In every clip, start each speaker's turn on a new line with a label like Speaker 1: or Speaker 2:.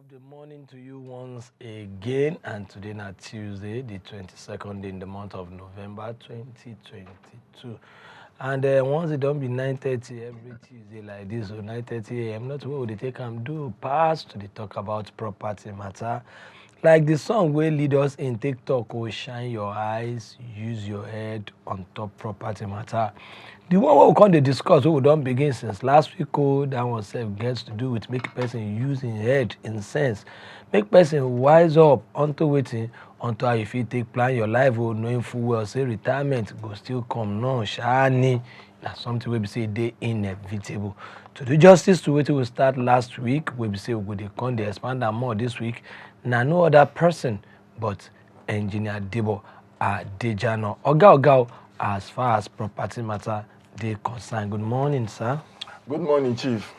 Speaker 1: of the morning to you once again, and today na Tuesday, the 22nd in the month of November 2022. And once it don't be 9:30 every Tuesday like this, or 9:30 a.m., not what would they take and do pass to the talk about property matter. Like the song will lead us in TikTok, oh, shine your eyes, use your head on top property matter. The one we come to discuss, we don't begin since last week, that one self gets to do with make person use in head, in sense, make person wise up onto waiting until how you fit take plan your life, or knowing full well say retirement go still come, no shiny. That's something we be say they inevitable. To do justice to what we start last week, we be say we go dey come dey expand am more this week. Now no other person but engineer Debo Adejana. Oga, as far as property matter they concern. Good morning, sir.
Speaker 2: Good morning, Chief.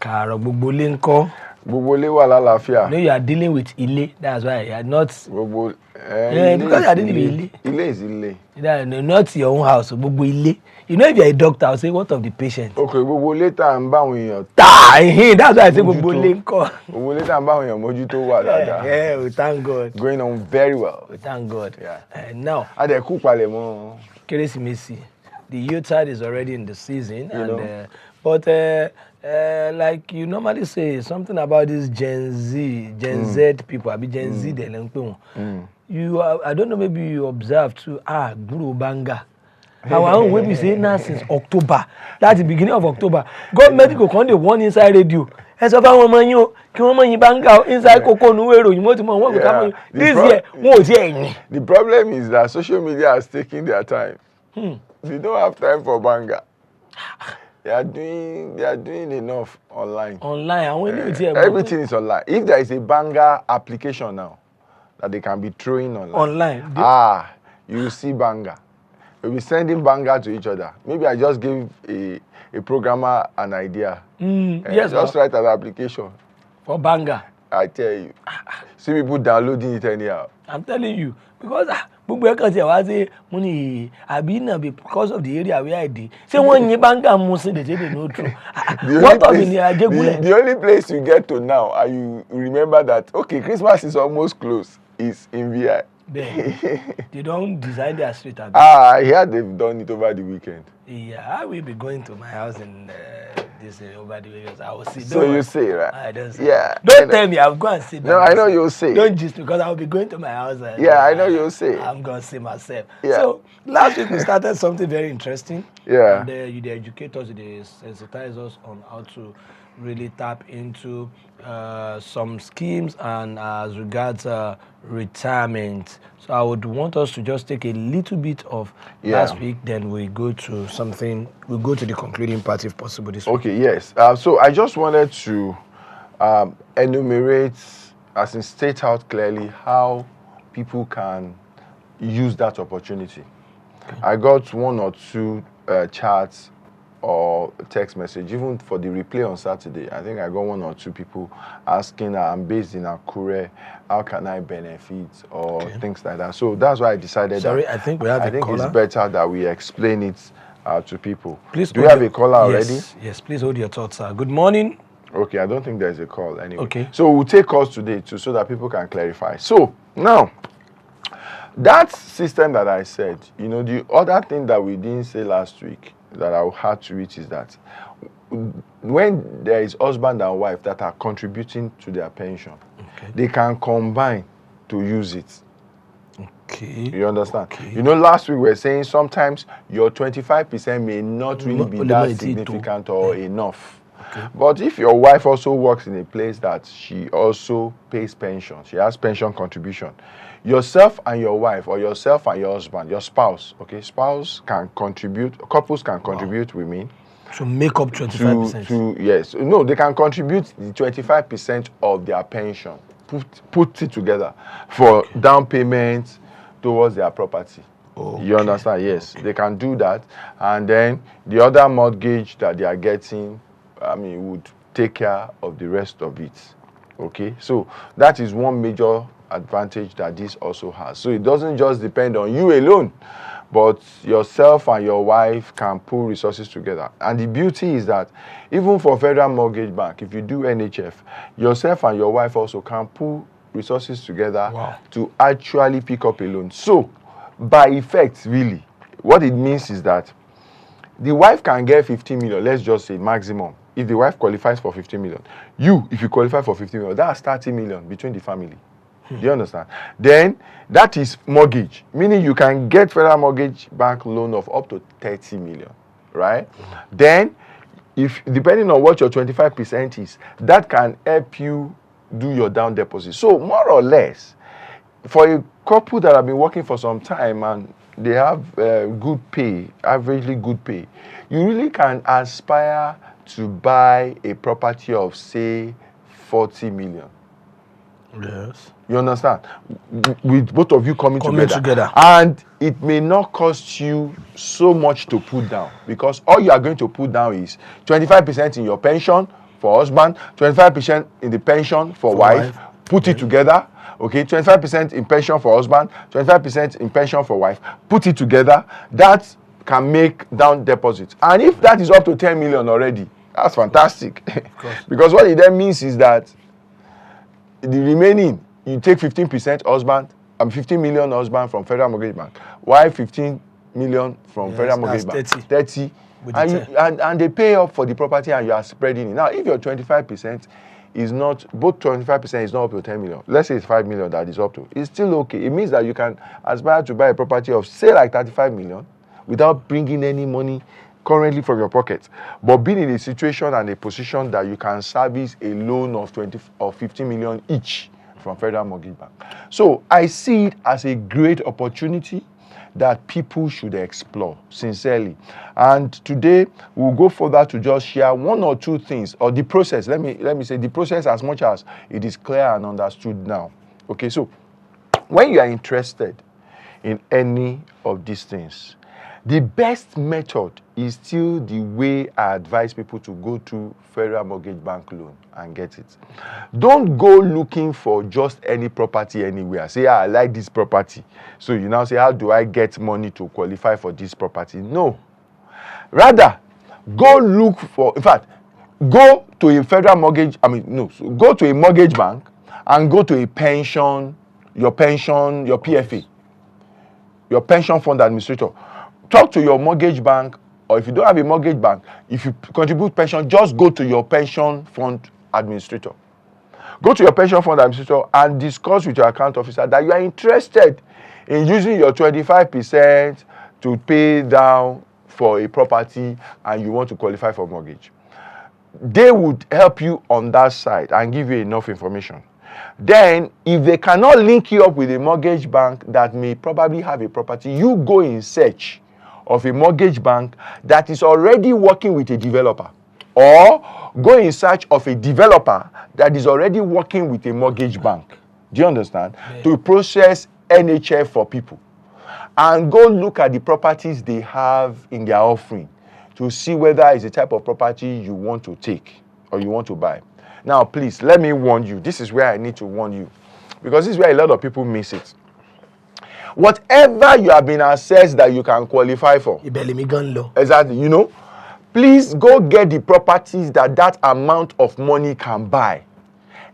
Speaker 1: Gbogbo ilé ńkọ́?
Speaker 2: Gbogbo ilé wà lálàáfíà.
Speaker 1: You know you are dealing with ile. That's why you are not.
Speaker 2: Gbogbo.
Speaker 1: Because you are dealing with ile.
Speaker 2: Ile is ile.
Speaker 1: Not your own house. Gbogbo ile. You know, if you are a doctor, I'll say, what of the patient?
Speaker 2: Okay, gbogbo ilé tá ń bá àwọn èèyàn.
Speaker 1: That's why I say gbogbo ilé ńkọ́.
Speaker 2: Gbogbo ilé tá ń bá àwọn èèyàn mójútó wà dáadáa.
Speaker 1: Yeah, we thank God.
Speaker 2: Going on very well.
Speaker 1: We thank God.
Speaker 2: Yeah.
Speaker 1: Now.
Speaker 2: Adẹ̀kú palẹ̀mọ́.
Speaker 1: Kérésìmesì. The Yuletide is already in the season, but like you normally say, something about this Gen Z people, Gen Z, you I don't know, maybe you observe too. Guru Banga. Our own way we say now since October. That's the beginning of October. Government go come the one inside radio. As of our money, banga inside Coco Nuero. You want to come this year?
Speaker 2: The problem is that social media is taking their time. They don't have time for banga. They are doing enough online. Everything is online. If there is a banga application now that they can be throwing online. You will see banga. We'll be sending banga to each other. Maybe I just give a programmer an idea.
Speaker 1: Yes,
Speaker 2: just write an application
Speaker 1: for banga.
Speaker 2: I tell you. See people downloading it anyhow.
Speaker 1: I'm telling you, because because of the area where I did. Say one banga musin they say they know true.
Speaker 2: The only place you get to now, and you remember that okay, Christmas is almost close, is in VI.
Speaker 1: They don't design their street.
Speaker 2: I hear they've done it over the weekend.
Speaker 1: Yeah, I will be going to my house in this over the weekend. I will see.
Speaker 2: So you say, right?
Speaker 1: I don't say.
Speaker 2: Yeah.
Speaker 1: Don't tell me. I'll go and see.
Speaker 2: No, I know you'll say.
Speaker 1: Don't just because I will be going to my house.
Speaker 2: Yeah, I know you'll say.
Speaker 1: I'm going to see myself.
Speaker 2: Yeah.
Speaker 1: So last week we started something very interesting.
Speaker 2: Yeah.
Speaker 1: And you educate us, they sensitize us on how to really tap into some schemes and as regards retirement. So I would want us to just take a little bit of last week, then we go to something, we'll go to the concluding part if possible this week.
Speaker 2: Okay, yes. So I just wanted to enumerate, as in state out clearly, how people can use that opportunity. Okay. I got one or two chats or text message, even for the replay on Saturday. I think I got one or two people asking, I'm based in Akure, how can I benefit, or things like that. So that's why I decided
Speaker 1: I think we have a caller.
Speaker 2: It's better that we explain it to people.
Speaker 1: Please.
Speaker 2: Do you have a caller already?
Speaker 1: Yes, please hold your thoughts, sir. Good morning.
Speaker 2: Okay, I don't think there's a call anyway.
Speaker 1: Okay.
Speaker 2: So we'll take calls today too, so that people can clarify. So now, that system that I said, the other thing that we didn't say last week that I had to reach is that when there is husband and wife that are contributing to their pension, they can combine to use it.
Speaker 1: Okay.
Speaker 2: You understand?
Speaker 1: Okay.
Speaker 2: Last week we were saying sometimes your 25% may not really be that significant or enough. Okay. But if your wife also works in a place that she also pays pension, she has pension contribution, yourself and your wife, or yourself and your husband, your spouse, spouse can contribute, couples can contribute with me.
Speaker 1: So make up 25%.
Speaker 2: Yes. No, they can contribute the 25% of their pension, put it together for down payment towards their property. Okay. You understand? Yes. They can do that. And then the other mortgage that they are getting, would take care of the rest of it. Okay? So that is one major advantage that this also has. So it doesn't just depend on you alone, but yourself and your wife can pool resources together. And the beauty is that even for Federal Mortgage Bank, if you do NHF, yourself and your wife also can pool resources together to actually pick up a loan. So, by effect, really, what it means is that the wife can get 15 million, let's just say maximum. If the wife qualifies for 15 million, if you qualify for 15 million, that's 30 million between the family. Do you understand? Then that is mortgage, meaning you can get Federal Mortgage Bank loan of up to 30 million, right? Then, if depending on what your 25% is, that can help you do your down deposit. So more or less, for a couple that have been working for some time and they have good pay, averagely good pay, you really can aspire to buy a property of, say, 40 million.
Speaker 1: Yes.
Speaker 2: You understand? With both of you coming together. And it may not cost you so much to put down, because all you are going to put down is 25% in your pension for husband, 25% in the pension for wife. Put it together. Okay, 25% in pension for husband, 25% in pension for wife. Put it together. That can make down deposits. And if that is up to 10 million already, that's fantastic. Because what it then means is that the remaining, you take 15% husband, 15 million husband from Federal Mortgage Bank, wife 15 million from Federal Mortgage Bank, 30, and they pay up for the property and you are spreading it. Now, if your 25% is not, both 25% is not up to 10 million, let's say it's 5 million that is up to, it's still okay. It means that you can aspire to buy a property of, say, like 35 million without bringing any money currently from your pocket, but being in a situation and a position that you can service a loan of 20 or 15 million each from Federal Mortgage Bank. So I see it as a great opportunity that people should explore sincerely. And today we'll go further to just share one or two things, or the process. Let me say the process as much as it is clear and understood now. Okay, so when you are interested in any of these things, the best method is still the way I advise people to go to Federal Mortgage Bank loan and get it. Don't go looking for just any property anywhere. Say, I like this property. So you now say, how do I get money to qualify for this property? No. Rather, go look for, in fact, go to a federal mortgage, go to a mortgage bank and go to a pension, your PFA, your pension fund administrator. Talk to your mortgage bank, or if you don't have a mortgage bank, if you contribute pension, just go to your pension fund administrator. Go to your pension fund administrator and discuss with your account officer that you are interested in using your 25% to pay down for a property and you want to qualify for mortgage. They would help you on that side and give you enough information. Then, if they cannot link you up with a mortgage bank that may probably have a property, you go in search of a mortgage bank that is already working with a developer, or go in search of a developer that is already working with a mortgage bank. Do you understand? Yeah. To process NHF for people. And go look at the properties they have in their offering to see whether it's the type of property you want to take or you want to buy. Now, please, let me warn you. This is where I need to warn you, because this is where a lot of people miss it. Whatever you have been assessed that you can qualify for, exactly, please go get the properties that amount of money can buy.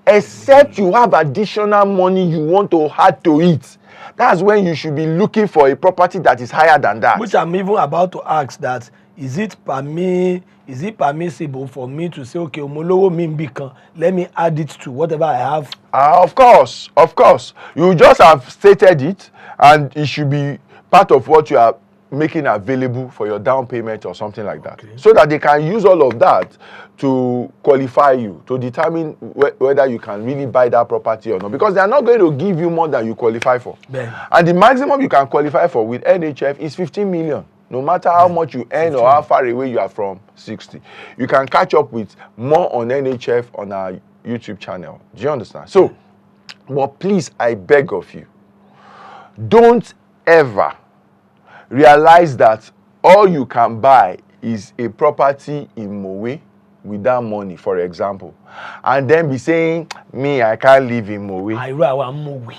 Speaker 2: Except you have additional money you want to add to it. That's when you should be looking for a property that is higher than that.
Speaker 1: Which I'm even about to ask that, is it permissible for me to say, okay, let me add it to whatever I have?
Speaker 2: Of course. You just have stated it, and it should be part of what you are making available for your down payment or something like that. Okay. So that they can use all of that to qualify you, to determine whether you can really buy that property or not. Because they are not going to give you more than you qualify for. And the maximum you can qualify for with NHF is 15 million. No matter how much you earn or how far away you are from 60. You can catch up with more on NHF on our YouTube channel. Do you understand? So, but please, I beg of you, don't ever realize that all you can buy is a property in Mowe with that money, for example, and then be saying, me, I can't live in Mowe.
Speaker 1: I want Mowe.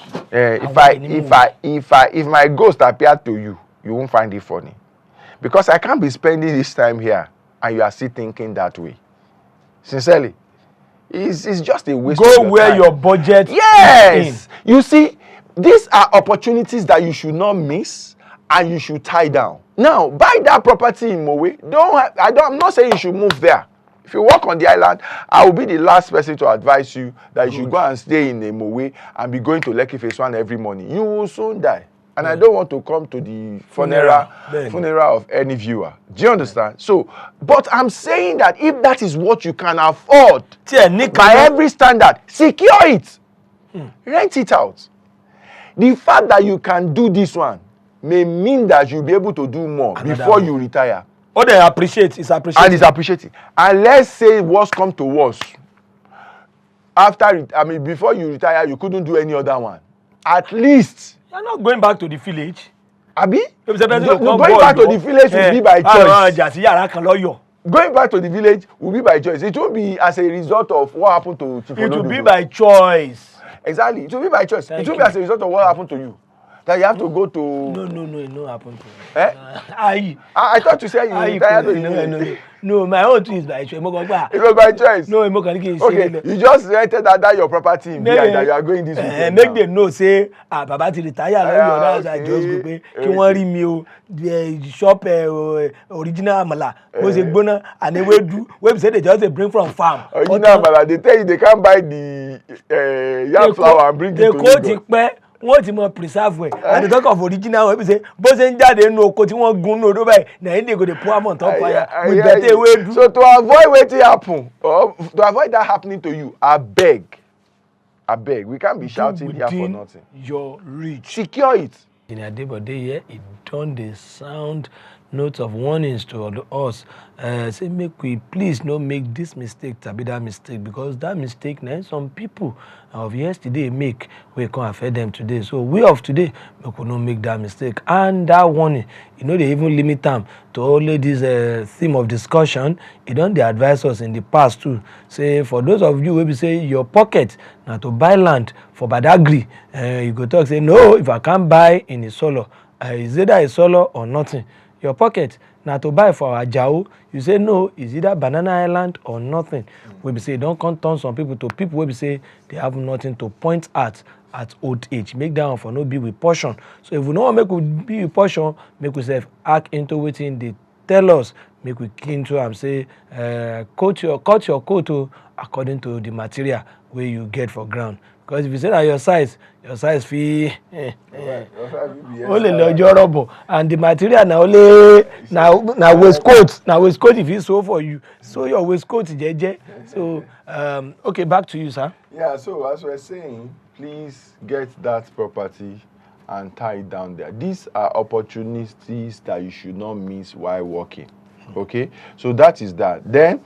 Speaker 2: If my ghost appeared to you, you won't find it funny. Because I can't be spending this time here and you are still thinking that way. Sincerely. It's just a waste of your
Speaker 1: where
Speaker 2: time.
Speaker 1: your budget
Speaker 2: Yes.
Speaker 1: is
Speaker 2: You see, these are opportunities that you should not miss and you should tie down. Now, buy that property in Mowe. I'm not saying you should move there. If you work on the island, I will be the last person to advise you that you should go and stay in a Mowe and be going to Lekki Phase 1 every morning. You will soon die. And I don't want to come to the funeral of any viewer. Do you understand? So, but I'm saying that if that is what you can afford, by every standard, secure it. Rent it out. The fact that you can do this one may mean that you'll be able to do more before you retire.
Speaker 1: Oh, they appreciate. It's appreciated.
Speaker 2: And it's appreciated. And let's say worst come to worst. Before you retire, you couldn't do any other one. At least.
Speaker 1: You're not going back to the village.
Speaker 2: Abi?
Speaker 1: Going
Speaker 2: back to the village will be by choice. Going back to the village will be by choice. It won't be as a result of what happened to Chief
Speaker 1: It will be by choice.
Speaker 2: Exactly. It will be by choice. It won't be as a result of what happened to you. That you have to go to...
Speaker 1: No, it no happen to me.
Speaker 2: I thought you said you retired.
Speaker 1: No, my own too is by choice. It
Speaker 2: was by choice.
Speaker 1: No,
Speaker 2: okay, you just rented that your property in VI that you are going this weekend.
Speaker 1: Make them know, say, Baba ti retire. I just go pay. Ki wọ́n rí mi o, the shop original amala. Mo ṣe gbóná and ewedu. We say they just bring from farm.
Speaker 2: Original amala, they tell you they can't buy the yam flour and bring it to you.
Speaker 1: Wọ́n ti mọ preserve well and the talk of original wey be say bó ṣe ń jáde nínú oko tí wọ́n gun ní odó báyìí na him dey go dey pour am on top fire with better ewedu.
Speaker 2: So to avoid wetin happen or to avoid that happening to you, abeg, we can't be shouting here for nothing.
Speaker 1: Your reach.
Speaker 2: Secure it.
Speaker 1: Engineer Debo here, it done the sound notes of warnings to us. Say make we please no make this mistake to be that mistake, because that mistake now some people of yesterday make we can't affect them today. So we of today we could not make that mistake. And that warning, they even limit them to only this theme of discussion. They advise us in the past too. Say for those of you who say your pocket now to buy land for Badagry, you go talk say no, if I can't buy in a solo, is either a solo or nothing. Your pocket now to buy for Ajao, you say no, is either Banana Island or nothing. We be say don't come turn some people to people we be say they have nothing to point at old age. Make that one for no be with portion. So if we don't make we be with portion, make we self act into waiting they tell us, make we key into and say cut your coat according to the material where you get for ground. Because if you say that your size fee only lojorobo and the material now only now waistcoat if it's so for you, so your waistcoat jeje. So okay, back to you, sir.
Speaker 2: Yeah, so as we're saying, please get that property and tie it down there. These are opportunities that you should not miss while working. Okay, so that is that. Then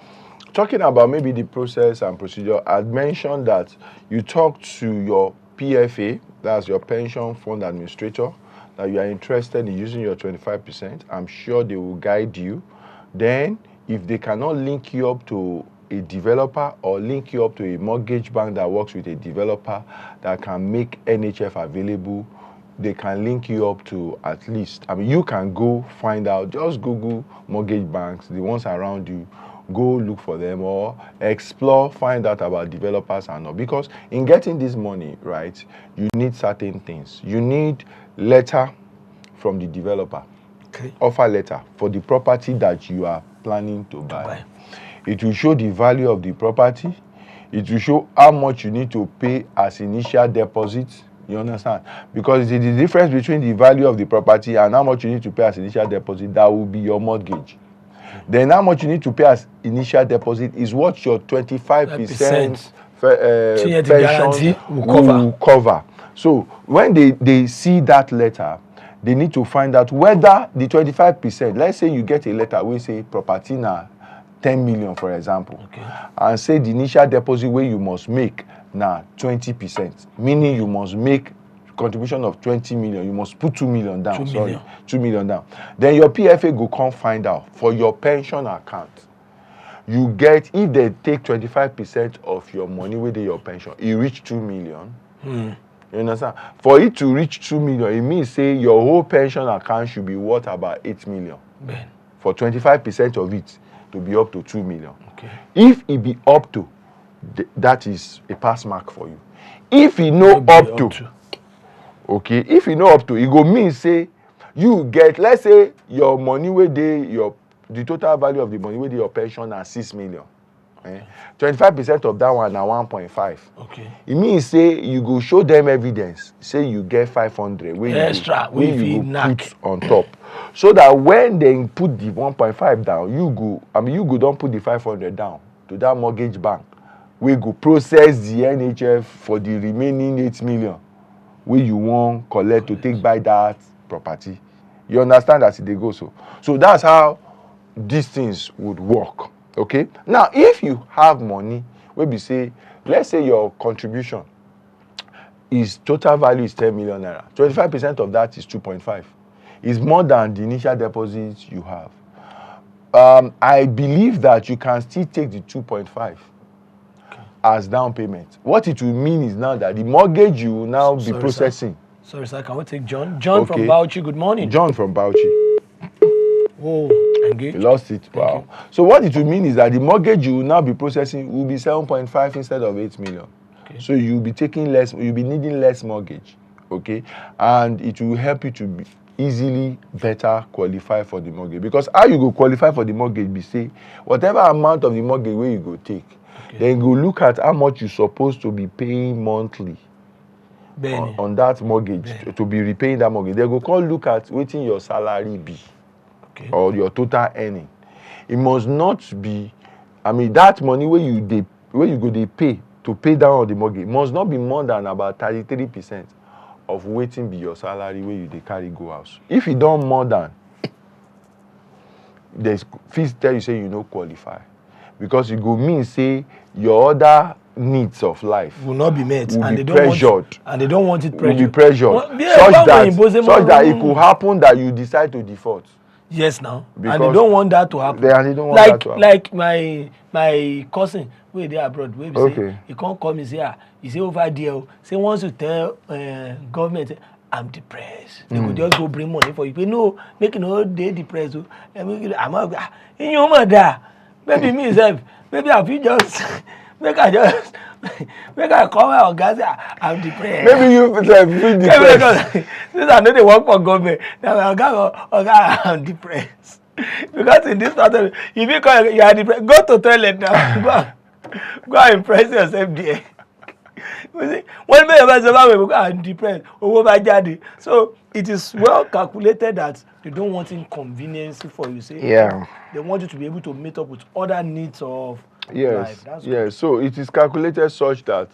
Speaker 2: talking about maybe the process and procedure, I'd mentioned that you talk to your PFA, that's your pension fund administrator, that you are interested in using your 25%. I'm sure they will guide you. Then, if they cannot link you up to a developer or link you up to a mortgage bank that works with a developer that can make NHF available, they can link you up to at least, you can go find out, just Google mortgage banks, the ones around you, go look for them or explore, find out about developers and all. Because in getting this money, right, you need certain things. You need letter from the developer, offer letter for the property that you are planning to buy. It will show the value of the property. It will show how much you need to pay as initial deposit. You understand? Because it's the difference between the value of the property and how much you need to pay as initial deposit that will be your mortgage. Then how much you need to pay as initial deposit is what your 25% pension will cover. So when they see that letter, they need to find out whether the 25%, let's say you get a letter, we say property now 10 million, for example, and say the initial deposit where you must make now 20%, meaning you must make contribution of 20 million, you must put 2 million down. 2 million down. Then your PFA go come find out for your pension account. You get, if they take 25% of your money within your pension, you reach 2 million. You understand? For it to reach 2 million, it means say your whole pension account should be worth about 8 million.
Speaker 1: Ben.
Speaker 2: For 25% of it to be up to 2 million.
Speaker 1: Okay.
Speaker 2: If it be up to, that is a pass mark for you. If it no up to, okay, if you know up to, it go mean say you get, let's say your money wey dey the total value of the money wey dey your pension na 6 million. 25% of that one na 1.5.
Speaker 1: Okay.
Speaker 2: It means say you go show them evidence, say you get 500 wey
Speaker 1: extra
Speaker 2: wey you go put on top, so that when they put the 1.5 down, you go don put the 500 down to that mortgage bank, we go process the NHF for the remaining 8 million wey you wan collect to take buy that property. You understand as they go so? So that's how these things would work. Okay. Now, if you have money, wey be say, let's say your contribution is total value is 10 million naira. 25% of that is 2.5. It's more than the initial deposits you have. I believe that you can still take the 2.5 as down payment. What it will mean is now that the mortgage you will now be processing.
Speaker 1: Sorry, sir. Can we take John? John from Bauchi. Good morning.
Speaker 2: John from Bauchi.
Speaker 1: Oh, engaged.
Speaker 2: You lost it. Wow. So what it will mean is that the mortgage you will now be processing will be 7.5 instead of 8 million. Okay. So you'll be taking less, you'll be needing less mortgage. Okay. And it will help you to be easily better qualify for the mortgage. Because how you go qualify for the mortgage, be say, whatever amount of the mortgage where you go take, then you go look at how much you're supposed to be paying monthly on that mortgage, to be repaying that mortgage. They go call look at what your salary be. Or your total earning. It must not be, I mean, that money where you go they pay to pay down on the mortgage must not be more than about 33% of waiting be your salary where you they carry go house. If you don't more than, there's fees tell you say you no qualify, because it go mean say your other needs of life
Speaker 1: will not be met,
Speaker 2: will
Speaker 1: and
Speaker 2: be
Speaker 1: they
Speaker 2: pressured.
Speaker 1: And they don't want it pressured.
Speaker 2: Will be pressured. Such that it could happen that you decide to default.
Speaker 1: Yes, now. And they don't want that to happen.
Speaker 2: They don't want that to happen.
Speaker 1: Like my cousin, where they abroad, where we say, he can't come, he say over there, say once you tell government, I'm depressed. They could just go bring money for you. But no, making all day depressed. I'm not, in your mother, maybe me, maybe I feel just, make I come out, guys, I'm depressed.
Speaker 2: Maybe you feel depressed.
Speaker 1: Since I know they work for government, now I'm depressed. Because in this part of it, if you call you are depressed, go to toilet now. Go and impress yourself there. When I'm depressed, so it is well calculated that they don't want inconvenience for you. Say, they want you to be able to meet up with other needs of life. That's
Speaker 2: good. So it is calculated such that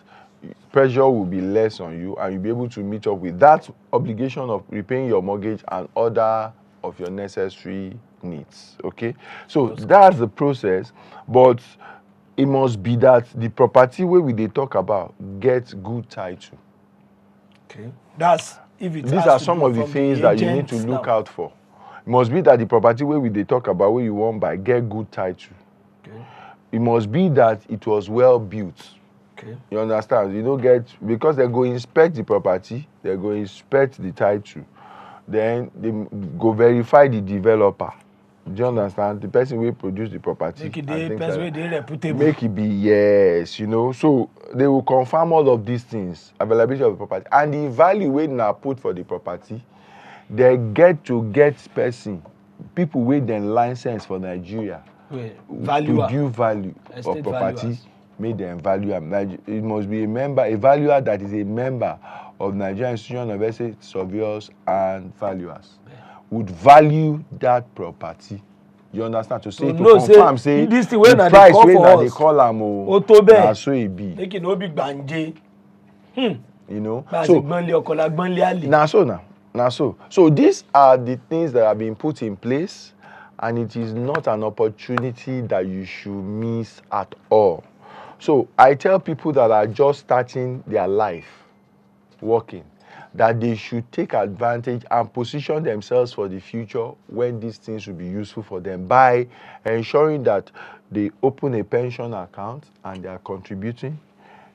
Speaker 2: pressure will be less on you, and you'll be able to meet up with that obligation of repaying your mortgage and other of your necessary needs. Okay, so that's the process, but it must be that the property where we they talk about gets good title.
Speaker 1: Okay, that's if it.
Speaker 2: These are some of the things that you need to look out for. It must be that the property where we they talk about where you want buy get good title. Okay. It must be that it was well built. Okay. You understand? You don't get, because they go inspect the property, they go inspect the title, then they go verify the developer. Do you understand? The person will produce the property.
Speaker 1: Make it the person will be reputable.
Speaker 2: Make it be, yes, you know. So they will confirm all of these things, availability of the property, and the value we now put for the property. They get to get people with their license for Nigeria. To due value of property, make them value. It must be a valuer that is a member of Nigerian Institution of Asset Surveyors and Valuers. Would value that property. You understand? To say, to confirm, say
Speaker 1: this thing
Speaker 2: the price when they call them, that's so it be.
Speaker 1: Make it no big banje.
Speaker 2: You know. So these are the things that have been put in place, and it is not an opportunity that you should miss at all. So I tell people that are just starting their life working, that they should take advantage and position themselves for the future when these things will be useful for them, by ensuring that they open a pension account and they are contributing.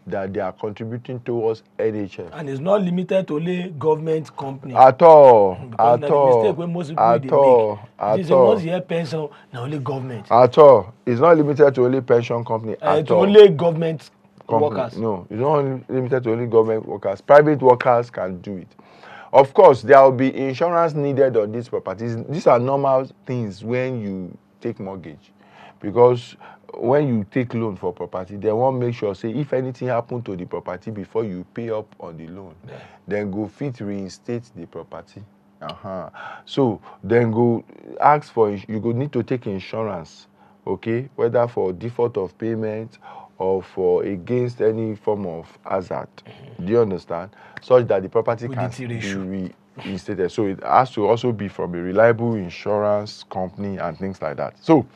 Speaker 2: that they are contributing towards NHF.
Speaker 1: And it's not limited to only government company.
Speaker 2: At all.
Speaker 1: Because
Speaker 2: At
Speaker 1: now the
Speaker 2: all.
Speaker 1: mistake when most people
Speaker 2: At
Speaker 1: they
Speaker 2: all.
Speaker 1: make. It
Speaker 2: At
Speaker 1: is
Speaker 2: all.
Speaker 1: once you hear pension, now only government.
Speaker 2: At all. It's not limited to only pension company. At
Speaker 1: To
Speaker 2: all.
Speaker 1: only government
Speaker 2: Company.
Speaker 1: workers.
Speaker 2: No, it's not only limited to only government workers. Private workers can do it. Of course, there will be insurance needed on these properties. These are normal things when you take mortgage, because when you take loan for property, they want make sure say if anything happen to the property before you pay up on the loan, then go fit reinstate the property. So then go ask for, you go need to take insurance, okay, whether for default of payment or for against any form of hazard. Do you understand? Such that the property can be reinstated. So it has to also be from a reliable insurance company and things like that. So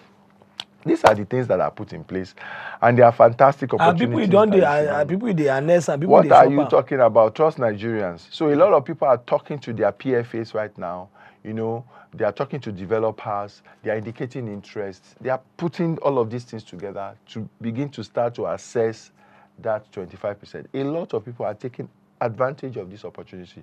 Speaker 2: these are the things that are put in place, and they are fantastic opportunities.
Speaker 1: People don't people they harness and people.
Speaker 2: What are you talking about? Trust Nigerians. So a lot of people are talking to their PFAs right now. You know, they are talking to developers. They are indicating interest. They are putting all of these things together to begin to start to assess that 25%. A lot of people are taking advantage of this opportunity,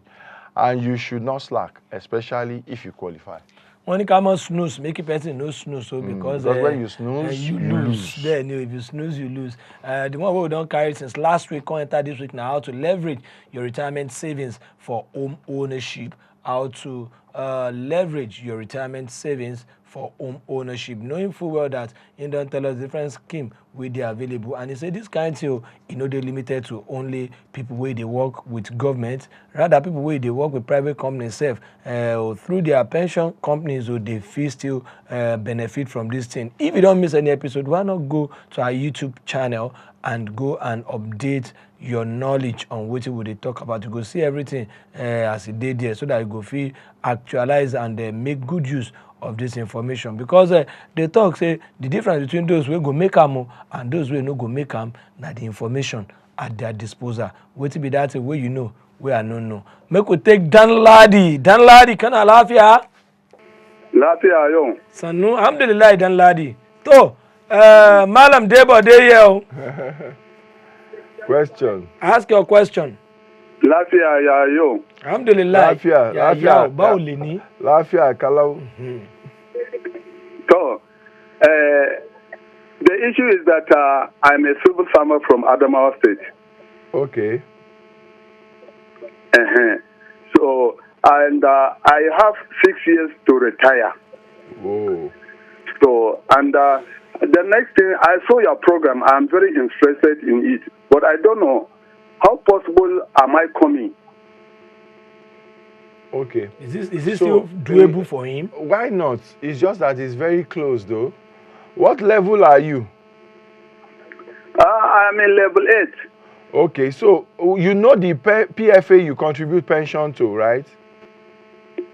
Speaker 2: and you should not slack, especially if you qualify.
Speaker 1: When you come on snooze, make a person no snooze. So because
Speaker 2: when you snooze,
Speaker 1: you lose. Then if you snooze, you lose. The one we don't carry since last week, come enter this week now, how to leverage your retirement savings for home ownership. How to leverage your retirement savings for home ownership, knowing full well that he don't tell us different scheme where they are available. And he said this kind of, they're limited to only people where they work with government, rather people where they work with private companies through their pension companies, or they feel still benefit from this thing. If you don't miss any episode, why not go to our YouTube channel and go and update your knowledge on what we they talk about. You go see everything as it did there, so that you go feel actualize and make good use of this information. Because they talk say the difference between those who go make them and those who no go make them, na the information at their disposal. What be that way you know, where I don't know. Make we take Dan Ladi. Dan Ladi, can I laugh ya?
Speaker 3: Lafiya yau.
Speaker 1: Sannu, alhamdulillah Dan Ladi. To, Malam Debo Adejana.
Speaker 2: Question.
Speaker 1: Ask your question.
Speaker 3: Lafiya ya yau.
Speaker 1: Alhamdulillah.
Speaker 2: Lafiya.
Speaker 1: Baulini.
Speaker 2: Lafiya kalau.
Speaker 3: So, the issue is that I'm a civil servant from Adamawa State.
Speaker 2: Okay.
Speaker 3: So, and I have 6 years to retire.
Speaker 2: Whoa.
Speaker 3: So, and the next thing, I saw your program. I'm very interested in it, but I don't know how possible am I coming.
Speaker 2: Okay.
Speaker 1: Is this still doable for him?
Speaker 2: Why not? It's just that it's very close, though. What level are you?
Speaker 3: I'm in level 8.
Speaker 2: Okay, so you know the PFA you contribute pension to, right?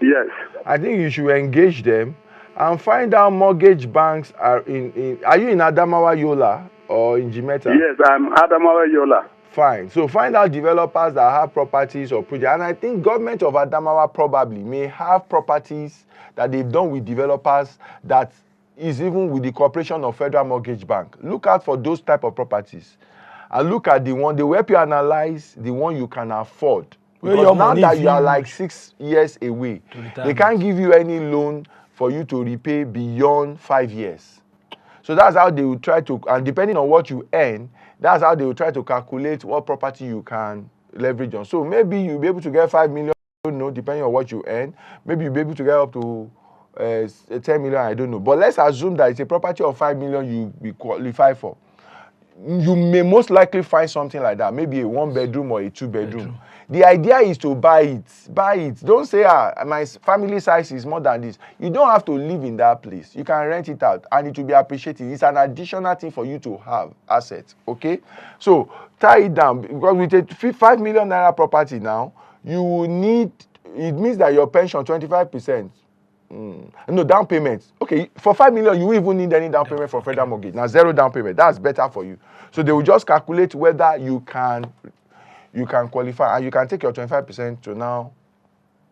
Speaker 3: Yes.
Speaker 2: I think you should engage them and find out mortgage banks are in are you in Adamawa Yola or in Jimeta?
Speaker 3: Yes, I'm Adamawa Yola.
Speaker 2: Fine. So find out developers that have properties or projects. And I think government of Adamawa probably may have properties that they've done with developers that is even with the cooperation of Federal Mortgage Bank. Look out for those type of properties. And look at the one, they will help you analyze the one you can afford. Because now that you are like 6 years away, they can't give you any loan for you to repay beyond 5 years. So that's how they will try to, and depending on what you earn, that's how they will try to calculate what property you can leverage on. So maybe you'll be able to get 5 million, I don't know, depending on what you earn. Maybe you'll be able to get up to 10 million, I don't know. But let's assume that it's a property of 5 million you will qualify for. You may most likely find something like that, maybe a 1-bedroom or a 2-bedroom. The idea is to buy it. Buy it. Don't say, my family size is more than this. You don't have to live in that place. You can rent it out and it will be appreciated. It's an additional thing for you to have assets, okay? So tie it down, because with a 5 million naira property now, you will need, it means that your pension 25%. No, down payment. Okay, for 5 million, you won't even need any down payment for federal mortgage. Now, 0 down payment. That's better for you. So they will just calculate whether you can qualify, and you can take your 25% to now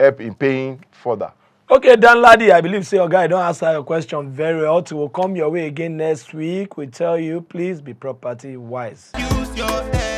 Speaker 2: help in paying further.
Speaker 1: Okay, Dan Ladi, I believe say your guy don't answer your question very well. Will come your way again next week. We tell you, please be property wise. Use your head.